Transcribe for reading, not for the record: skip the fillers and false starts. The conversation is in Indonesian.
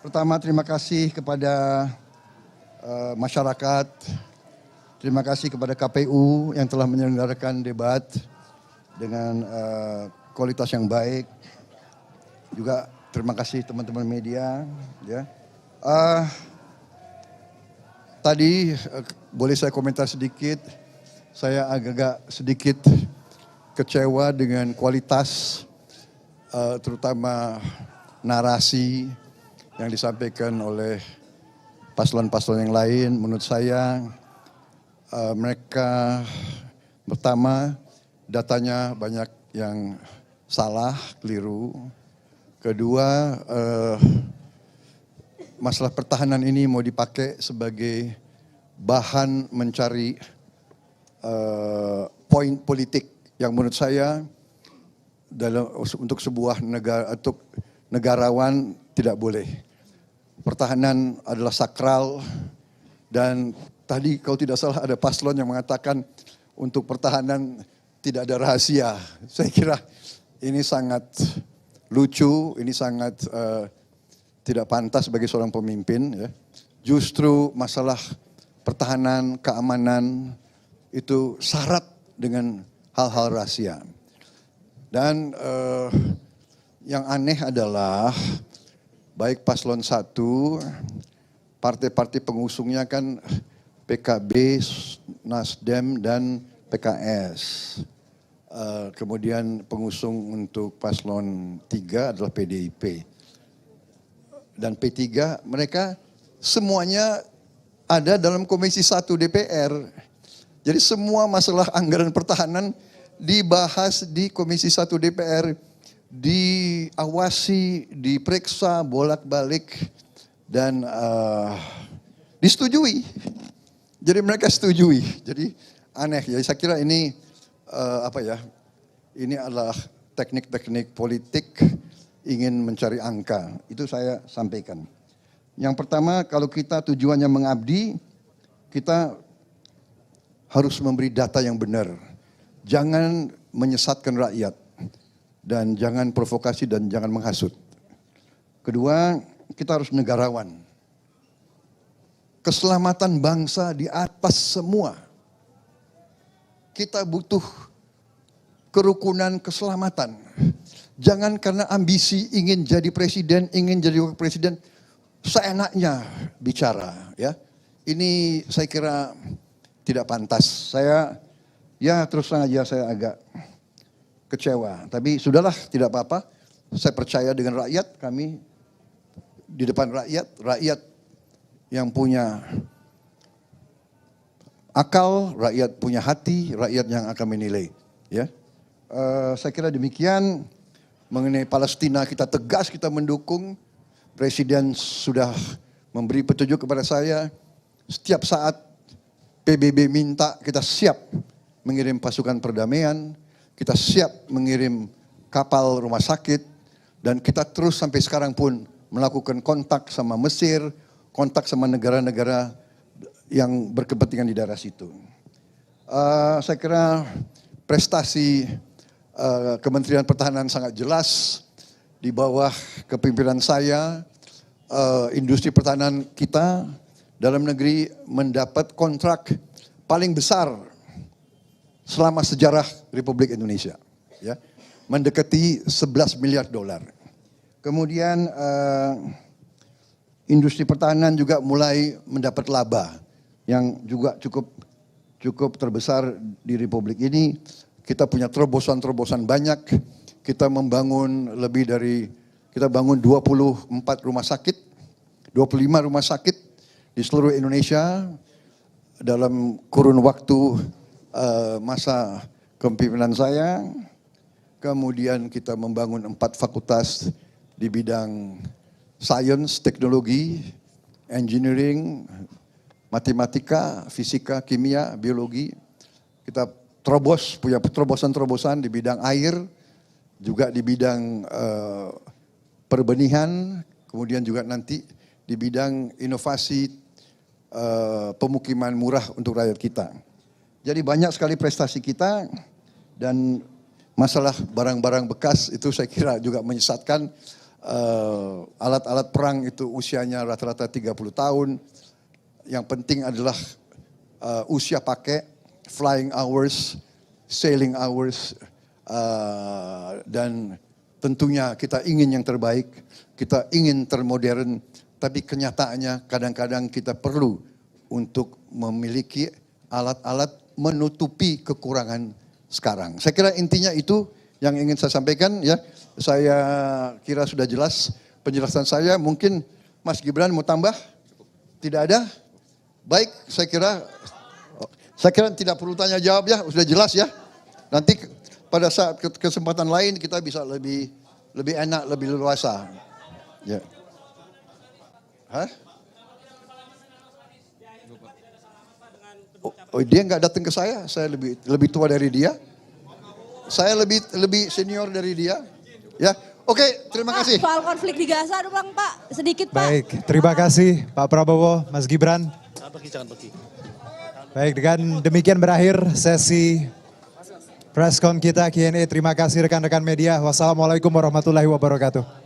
Pertama, terima kasih kepada masyarakat, terima kasih kepada KPU yang telah menyelenggarakan debat dengan kualitas yang baik. Juga terima kasih teman-teman media. Ya. Tadi boleh saya komentar sedikit. Saya agak sedikit kecewa dengan kualitas, terutama narasi yang disampaikan oleh paslon-paslon yang lain. Menurut saya mereka pertama datanya banyak yang salah, keliru. Kedua, masalah pertahanan ini mau dipakai sebagai bahan mencari poin politik yang menurut saya untuk sebuah negara, untuk negarawan tidak boleh. Pertahanan adalah sakral dan tadi kalau tidak salah ada paslon yang mengatakan untuk pertahanan tidak ada rahasia. Saya kira ini sangat lucu, ini sangat tidak pantas bagi seorang pemimpin. Ya. Justru masalah pertahanan, keamanan itu syarat dengan hal-hal rahasia. Dan yang aneh adalah baik paslon 1, partai-partai pengusungnya kan PKB, Nasdem, dan PKS. Kemudian pengusung untuk paslon 3 adalah PDIP. Dan P3, mereka semuanya ada dalam Komisi 1 DPR. Jadi semua masalah anggaran pertahanan dibahas di Komisi 1 DPR. Diawasi, diperiksa bolak-balik dan disetujui. Jadi mereka setujui. Jadi aneh ya. Saya kira ini ini adalah teknik-teknik politik ingin mencari angka. Itu saya sampaikan. Yang pertama, kalau kita tujuannya mengabdi, kita harus memberi data yang benar. Jangan menyesatkan rakyat. Dan jangan provokasi dan jangan menghasut. Kedua, kita harus negarawan. Keselamatan bangsa di atas semua. Kita butuh kerukunan keselamatan. Jangan karena ambisi ingin jadi presiden, ingin jadi wakil presiden, seenaknya bicara. Ya, ini saya kira tidak pantas. Saya terus terang aja saya agak kecewa, tapi sudahlah, tidak apa-apa. Saya percaya dengan rakyat, kami di depan rakyat yang punya akal, rakyat punya hati, rakyat yang akan menilai. Ya, saya kira demikian. Mengenai Palestina kita tegas, kita mendukung. Presiden sudah memberi petunjuk kepada saya. Setiap saat PBB minta, kita siap mengirim pasukan perdamaian. Kita siap mengirim kapal rumah sakit dan kita terus sampai sekarang pun melakukan kontak sama Mesir, kontak sama negara-negara yang berkepentingan di daerah situ. Saya kira prestasi Kementerian Pertahanan sangat jelas di bawah kepemimpinan saya. Industri pertahanan kita dalam negeri mendapat kontrak paling besar selama sejarah Republik Indonesia, ya, mendekati 11 miliar dolar. Kemudian industri pertahanan juga mulai mendapat laba yang juga cukup terbesar di Republik ini. Kita punya terobosan-terobosan banyak. Kita membangun kita bangun 24 rumah sakit, 25 rumah sakit di seluruh Indonesia dalam kurun waktu masa kepemimpinan saya. Kemudian kita membangun 4 fakultas di bidang sains, teknologi, engineering, matematika, fisika, kimia, biologi. Kita punya terobosan-terobosan di bidang air, juga di bidang perbenihan, kemudian juga nanti di bidang inovasi pemukiman murah untuk rakyat kita. Jadi banyak sekali prestasi kita dan masalah barang-barang bekas itu saya kira juga menyesatkan. alat-alat perang itu usianya rata-rata 30 tahun. Yang penting adalah usia pakai, flying hours, sailing hours, dan tentunya kita ingin yang terbaik, kita ingin termodern, tapi kenyataannya kadang-kadang kita perlu untuk memiliki alat-alat menutupi kekurangan sekarang. Saya kira intinya itu yang ingin saya sampaikan ya. Saya kira sudah jelas penjelasan saya. Mungkin Mas Gibran mau tambah? Tidak ada? Baik, saya kira tidak perlu tanya jawab ya, sudah jelas ya. Nanti pada saat kesempatan lain kita bisa lebih enak, lebih leluasa. Ya. Hah? Oh, dia nggak datang ke saya lebih tua dari dia. Saya lebih senior dari dia. Ya, oke, terima kasih. Soal konflik di Gaza doang Pak, sedikit Pak. Baik, terima kasih Pak Prabowo, Mas Gibran. Jangan pergi. Baik, dengan demikian berakhir sesi press con kita Q&A. Terima kasih rekan-rekan media. Wassalamualaikum warahmatullahi wabarakatuh.